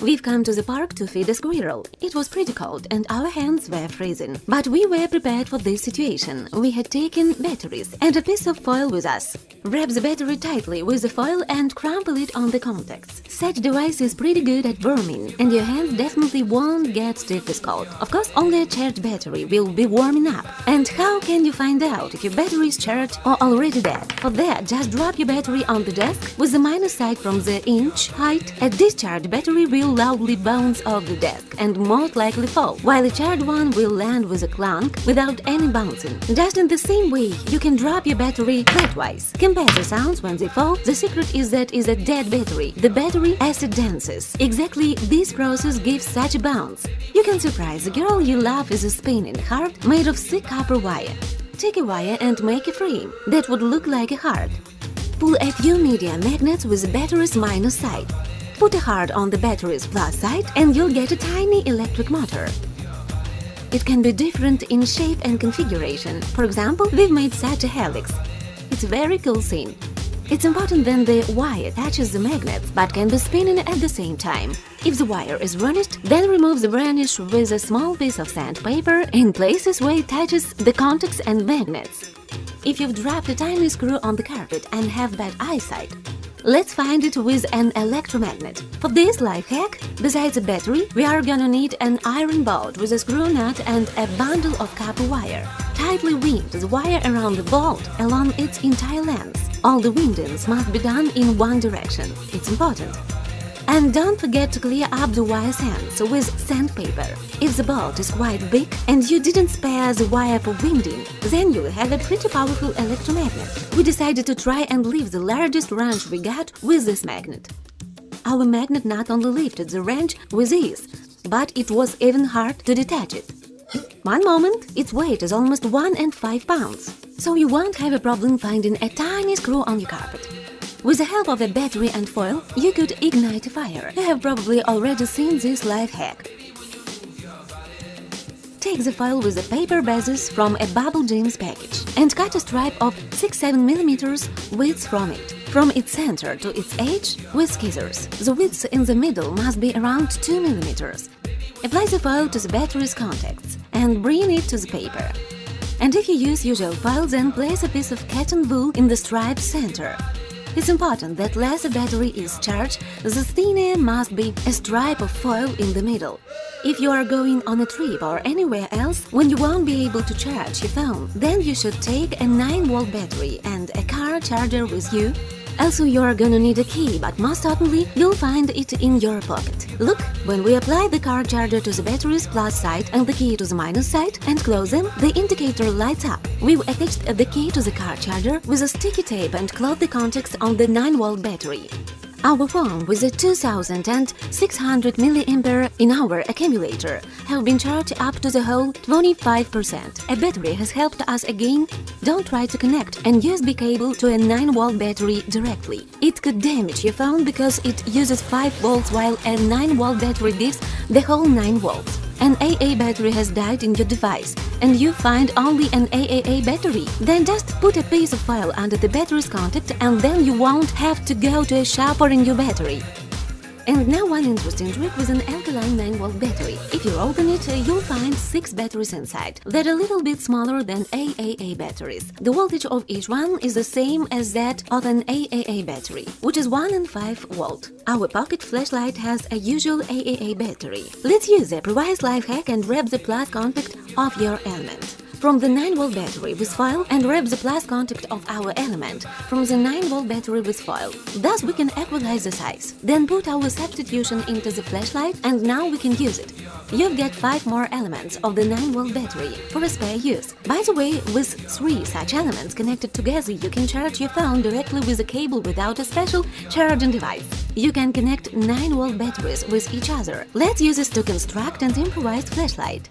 We've come to the park to feed a squirrel. It was pretty cold and our hands were freezing. But we were prepared for this situation. We had taken batteries and a piece of foil with us. Wrap the battery tightly with the foil and crumple it on the contacts. Such device is pretty good at warming, and your hands definitely won't get stiff with cold. Of course, only a charged battery will be warming up. And how can you find out if your battery is charged or already dead? For that, just drop your battery on the desk with the minus side from the inch height. A discharged battery will loudly bounce off the desk and most likely fall, while a charged one will land with a clunk without any bouncing. Just in the same way, you can drop your battery flatwise. Compare the sounds when they fall. The secret is that is a dead battery. The battery acid dances. Exactly this process gives such a bounce. You can surprise the girl you love with a spinning heart made of thick copper wire. Take a wire and make a frame that would look like a heart. Pull a few media magnets with the battery's minus side. Put a heart on the battery's plus side and you'll get a tiny electric motor. It can be different in shape and configuration. For example, we've made such a helix. It's a very cool scene. It's important that the wire touches the magnets, but can be spinning at the same time. If the wire is varnished, then remove the varnish with a small piece of sandpaper in places where it touches the contacts and magnets. If you've dropped a tiny screw on the carpet and have bad eyesight, let's find it with an electromagnet. For this life hack, besides a battery, we are gonna need an iron bolt with a screw nut and a bundle of copper wire. Tightly wind the wire around the bolt along its entire length. All the windings must be done in one direction. It's important. And don't forget to clear up the wire's ends with sandpaper. If the bolt is quite big and you didn't spare the wire for winding, then you'll have a pretty powerful electromagnet. We decided to try and leave the largest wrench we got with this magnet. Our magnet not only lifted the wrench with ease, but it was even hard to detach it. One moment, its weight is almost 1.5 pounds, so you won't have a problem finding a tiny screw on your carpet. With the help of a battery and foil, you could ignite a fire. You have probably already seen this life hack. Take the foil with the paper bases from a Bubble Jeans package and cut a stripe of 6-7 mm width from it, from its center to its edge with scissors. The width in the middle must be around 2 mm. Apply the foil to the battery's contacts and bring it to the paper. And if you use usual foil, then place a piece of cotton wool in the stripe's center. It's important that less the battery is charged, the thinner must be a stripe of foil in the middle. If you are going on a trip or anywhere else when you won't be able to charge your phone, then you should take a 9-volt battery and a car charger with you. Also, you're gonna need a key, but most certainly you'll find it in your pocket. Look, when we apply the car charger to the battery's plus side and the key to the minus side and close them, the indicator lights up. We've attached the key to the car charger with a sticky tape and closed the contacts on the 9-volt battery. Our phone with a 2600 mAh accumulator have been charged up to the whole 25%. A battery has helped us again. Don't try to connect an USB cable to a 9-volt battery directly. It could damage your phone because it uses 5 volts while a 9-volt battery gives the whole 9 volts. An AA battery has died in your device and you find only an AAA battery. Then just put a piece of foil under the battery's contact and then you won't have to go to a shop for a new battery. And now one interesting trick with an alkaline 9-volt battery. If you open it, you'll find 6 batteries inside. They're a little bit smaller than AAA batteries. The voltage of each one is the same as that of an AAA battery, which is 1.5 volt. Our pocket flashlight has a usual AAA battery. Let's use the previous life hack and wrap the plus contact of your element from the 9-volt battery with foil and wrap the plus contact of our element from the 9-volt battery with foil. Thus we can equalize the size. Then put our substitution into the flashlight and now we can use it. You've got 5 more elements of the 9-volt battery for a spare use. By the way, with 3 such elements connected together, you can charge your phone directly with a cable without a special charging device. You can connect 9-volt batteries with each other. Let's use this to construct an improvised flashlight.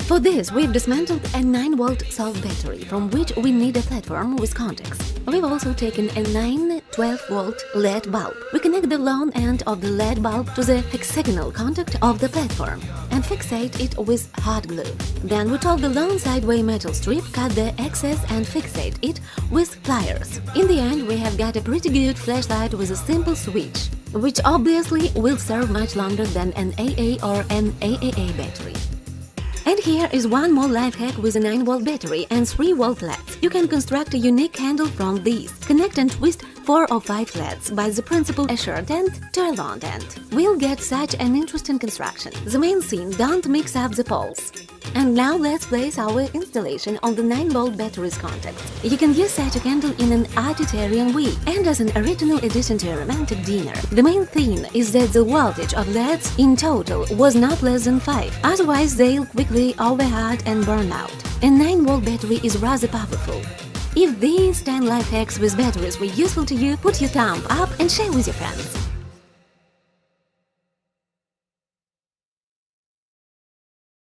For this, we've dismantled a 9-volt salt battery from which we need a platform with contacts. We've also taken a 9-12-volt LED bulb. We connect the long end of the LED bulb to the hexagonal contact of the platform and fixate it with hot glue. Then we take the long sideway metal strip, cut the excess and fixate it with pliers. In the end, we have got a pretty good flashlight with a simple switch. which obviously will serve much longer than an AA or an AAA battery. And here is one more life hack with a 9-volt battery and 3-volt LEDs. You can construct a unique candle from these. Connect and twist 4 or 5 LEDs by the principle a short end to a long end. We'll get such an interesting construction. The main thing, don't mix up the poles. And now let's place our installation on the 9-volt battery's contacts. You can use such a candle in an artitarian way and as an original addition to a romantic dinner. The main thing is that the voltage of LEDs in total was not less than 5, otherwise they'll quickly overheat and burn out. A 9-volt battery is rather powerful. If these 10 life hacks with batteries were useful to you, put your thumb up and share with your friends.